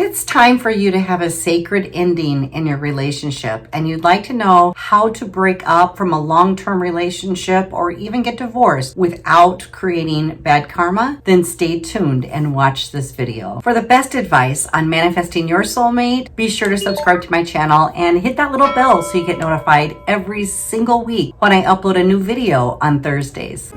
it's time for you to have a sacred ending in your relationship and you'd like to know how to break up from a long-term relationship or even get divorced without creating bad karma, then stay tuned and watch this video. For the best advice on manifesting your soulmate, be sure to subscribe to my channel and hit that little bell so you get notified every single week when I upload a new video on Thursdays.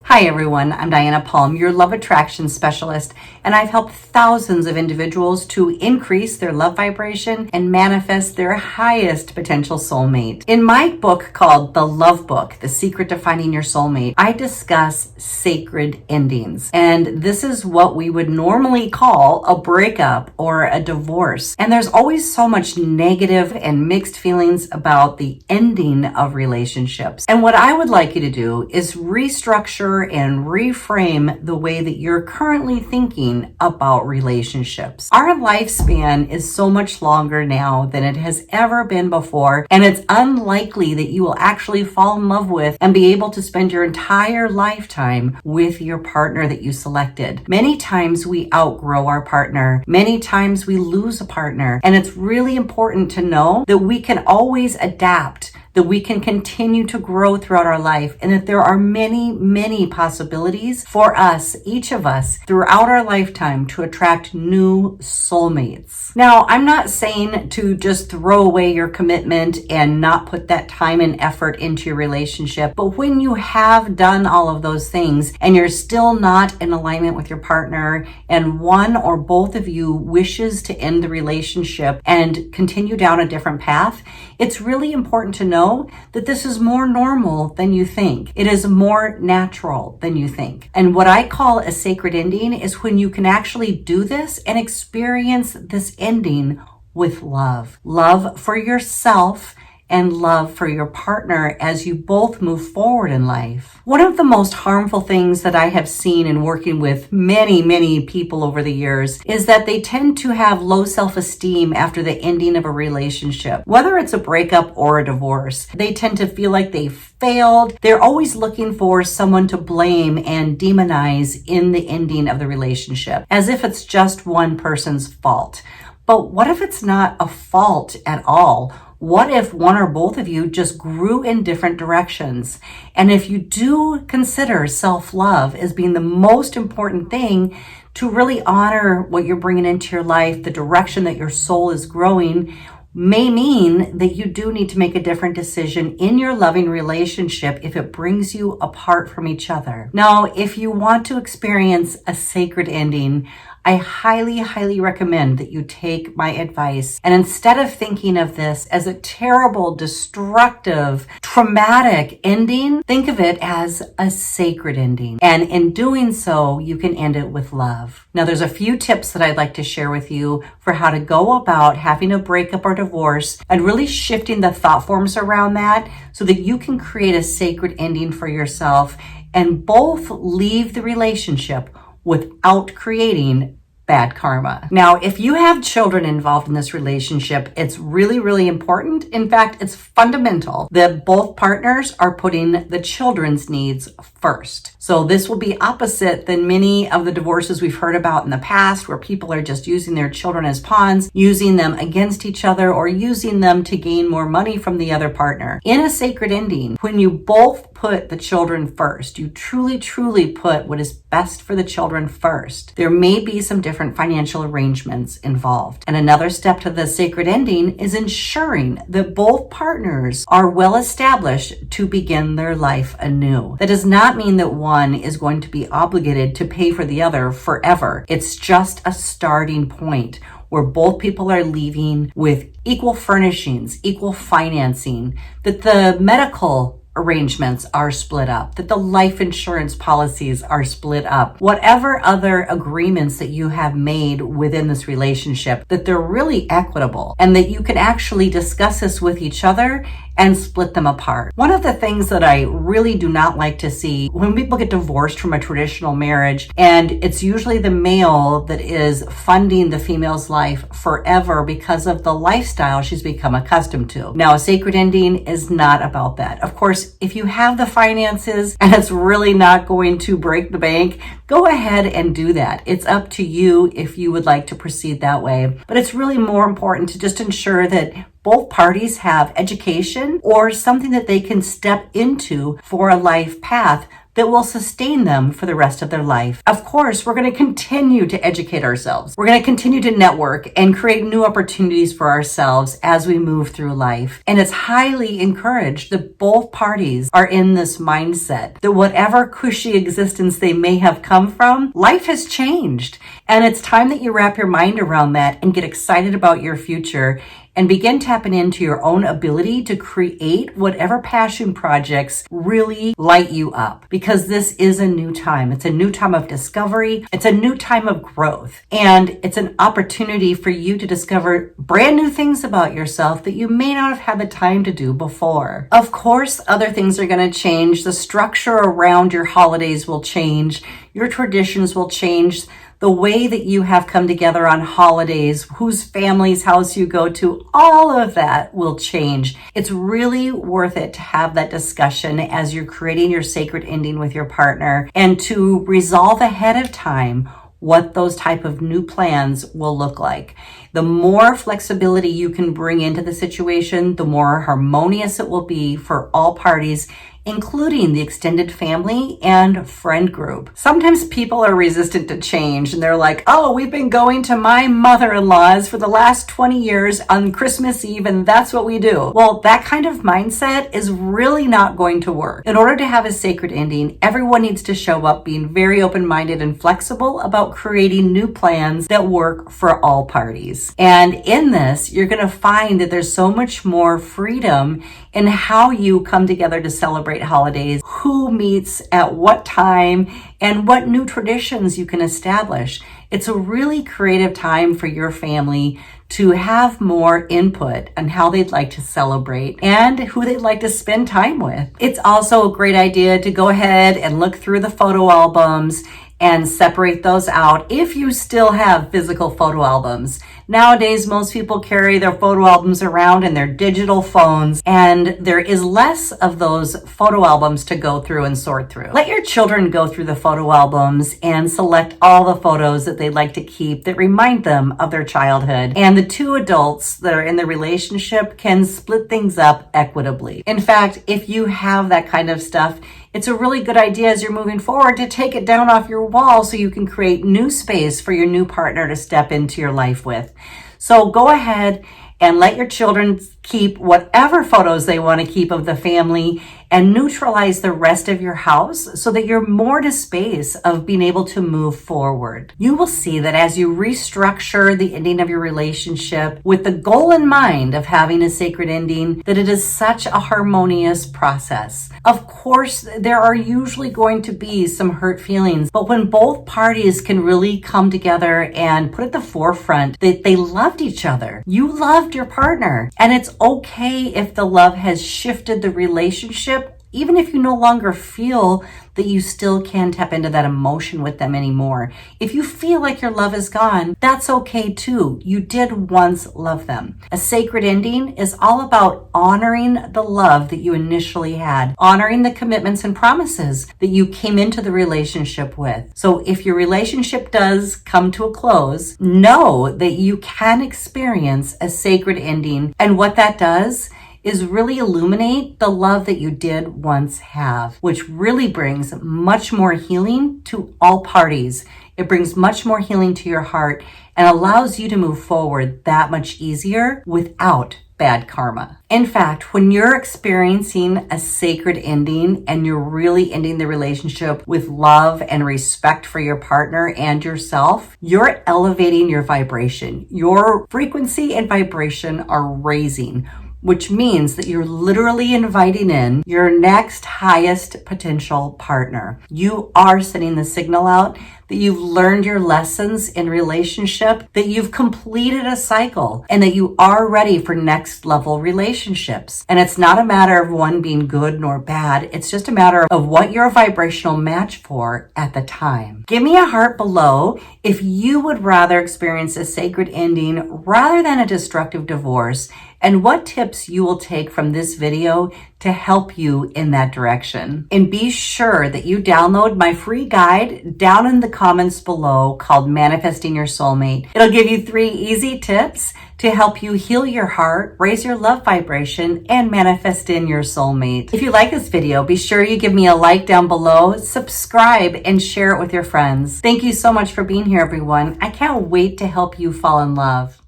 Hi everyone, I'm Diana Palm, your love attraction specialist, and I've helped thousands of individuals to increase their love vibration and manifest their highest potential soulmate. In my book called The Love Book, The Secret to Finding Your Soulmate, I discuss sacred endings. And this is what we would normally call a breakup or a divorce. And there's always so much negative and mixed feelings about the ending of relationships. And what I would like you to do is restructure and reframe the way that you're currently thinking about relationships. Our lifespan is so much longer now than it has ever been before, and it's unlikely that you will actually fall in love with and be able to spend your entire lifetime with your partner that you selected. Many times we outgrow our partner. Many times we lose a partner, and it's really important to know that we can always adapt, that we can continue to grow throughout our life, and that there are many, many possibilities for us, each of us, throughout our lifetime to attract new soulmates. Now, I'm not saying to just throw away your commitment and not put that time and effort into your relationship, but when you have done all of those things and you're still not in alignment with your partner and one or both of you wishes to end the relationship and continue down a different path, it's really important to know that this is more normal than you think. It is more natural than you think. And what I call a sacred ending is when you can actually do this and experience this ending with love. Love for yourself and love for your partner as you both move forward in life. One of the most harmful things that I have seen in working with many, many people over the years is that they tend to have low self-esteem after the ending of a relationship. Whether it's a breakup or a divorce, they tend to feel like they failed. They're always looking for someone to blame and demonize in the ending of the relationship, as if it's just one person's fault. But what if it's not a fault at all? What if one or both of you just grew in different directions? And if you do consider self-love as being the most important thing to really honor what you're bringing into your life, the direction that your soul is growing, may mean that you do need to make a different decision in your loving relationship if it brings you apart from each other. Now, if you want to experience a sacred ending, I highly, highly recommend that you take my advice. And instead of thinking of this as a terrible, destructive, traumatic ending, think of it as a sacred ending. And in doing so, you can end it with love. Now, there's a few tips that I'd like to share with you for how to go about having a breakup or divorce and really shifting the thought forms around that so that you can create a sacred ending for yourself and both leave the relationship without creating bad karma. Now, if you have children involved in this relationship, it's really, really important. In fact, it's fundamental that both partners are putting the children's needs first. So this will be opposite than many of the divorces we've heard about in the past, where people are just using their children as pawns, using them against each other, or using them to gain more money from the other partner. In a sacred ending, when you both put the children first, you truly, truly put what is best for the children first, there may be some different financial arrangements involved. And another step to the sacred ending is ensuring that both partners are well established to begin their life anew. That does not mean that one is going to be obligated to pay for the other forever. It's just a starting point where both people are leaving with equal furnishings, equal financing, that the medical arrangements are split up, that the life insurance policies are split up, whatever other agreements that you have made within this relationship, that they're really equitable and that you can actually discuss this with each other and split them apart. One of the things that I really do not like to see when people get divorced from a traditional marriage, and it's usually the male that is funding the female's life forever because of the lifestyle she's become accustomed to. Now, a sacred ending is not about that. Of course, if you have the finances and it's really not going to break the bank, go ahead and do that. It's up to you if you would like to proceed that way. But it's really more important to just ensure that both parties have education or something that they can step into for a life path that will sustain them for the rest of their life. Of course, we're going to continue to educate ourselves. We're going to continue to network and create new opportunities for ourselves as we move through life. And it's highly encouraged that both parties are in this mindset that whatever cushy existence they may have come from, life has changed. And it's time that you wrap your mind around that and get excited about your future and begin tapping into your own ability to create whatever passion projects really light you up. Because this is a new time. It's a new time of discovery. It's a new time of growth. And it's an opportunity for you to discover brand new things about yourself that you may not have had the time to do before. Of course, other things are going to change. The structure around your holidays will change. Your traditions will change. The way that you have come together on holidays, whose family's house you go to, all of that will change. It's really worth it to have that discussion as you're creating your sacred ending with your partner and to resolve ahead of time what those type of new plans will look like. The more flexibility you can bring into the situation, the more harmonious it will be for all parties, including the extended family and friend group. Sometimes people are resistant to change and they're like, oh, we've been going to my mother-in-law's for the last 20 years on Christmas Eve and that's what we do. Well, that kind of mindset is really not going to work. In order to have a sacred ending, everyone needs to show up being very open-minded and flexible about creating new plans that work for all parties. And in this, you're going to find that there's so much more freedom in how you come together to celebrate holidays, who meets at what time, and what new traditions you can establish. It's a really creative time for your family to have more input on how they'd like to celebrate and who they'd like to spend time with. It's also a great idea to go ahead and look through the photo albums and separate those out if you still have physical photo albums. Nowadays, most people carry their photo albums around in their digital phones, and there is less of those photo albums to go through and sort through. Let your children go through the photo albums and select all the photos that they'd like to keep that remind them of their childhood. And the two adults that are in the relationship can split things up equitably. In fact, if you have that kind of stuff, it's a really good idea as you're moving forward to take it down off your wall so you can create new space for your new partner to step into your life with. So go ahead and let your children keep whatever photos they want to keep of the family and neutralize the rest of your house so that you're more to space of being able to move forward. You will see that as you restructure the ending of your relationship with the goal in mind of having a sacred ending, that it is such a harmonious process. Of course, there are usually going to be some hurt feelings, but when both parties can really come together and put at the forefront that they loved each other, you loved your partner, and it's okay if the love has shifted the relationship, even if you no longer feel that you still can tap into that emotion with them anymore. If you feel like your love is gone, that's okay too. You did once love them. A sacred ending is all about honoring the love that you initially had, honoring the commitments and promises that you came into the relationship with. So if your relationship does come to a close, know that you can experience a sacred ending, and what that does is really illuminate the love that you did once have, which really brings much more healing to all parties. It brings much more healing to your heart and allows you to move forward that much easier without bad karma. In fact, when you're experiencing a sacred ending and you're really ending the relationship with love and respect for your partner and yourself, you're elevating your vibration. Your frequency and vibration are raising, which means that you're literally inviting in your next highest potential partner. You are sending the signal out that you've learned your lessons in relationship, that you've completed a cycle, and that you are ready for next level relationships. And it's not a matter of one being good nor bad. It's just a matter of what you're a vibrational match for at the time. Give me a heart below if you would rather experience a sacred ending rather than a destructive divorce, and what tips you will take from this video to help you in that direction. And be sure that you download my free guide down in the comments below called Manifesting Your Soulmate. It'll give you 3 easy tips to help you heal your heart, raise your love vibration, and manifest in your soulmate. If you like this video, be sure you give me a like down below, subscribe, and share it with your friends. Thank you so much for being here, everyone. I can't wait to help you fall in love.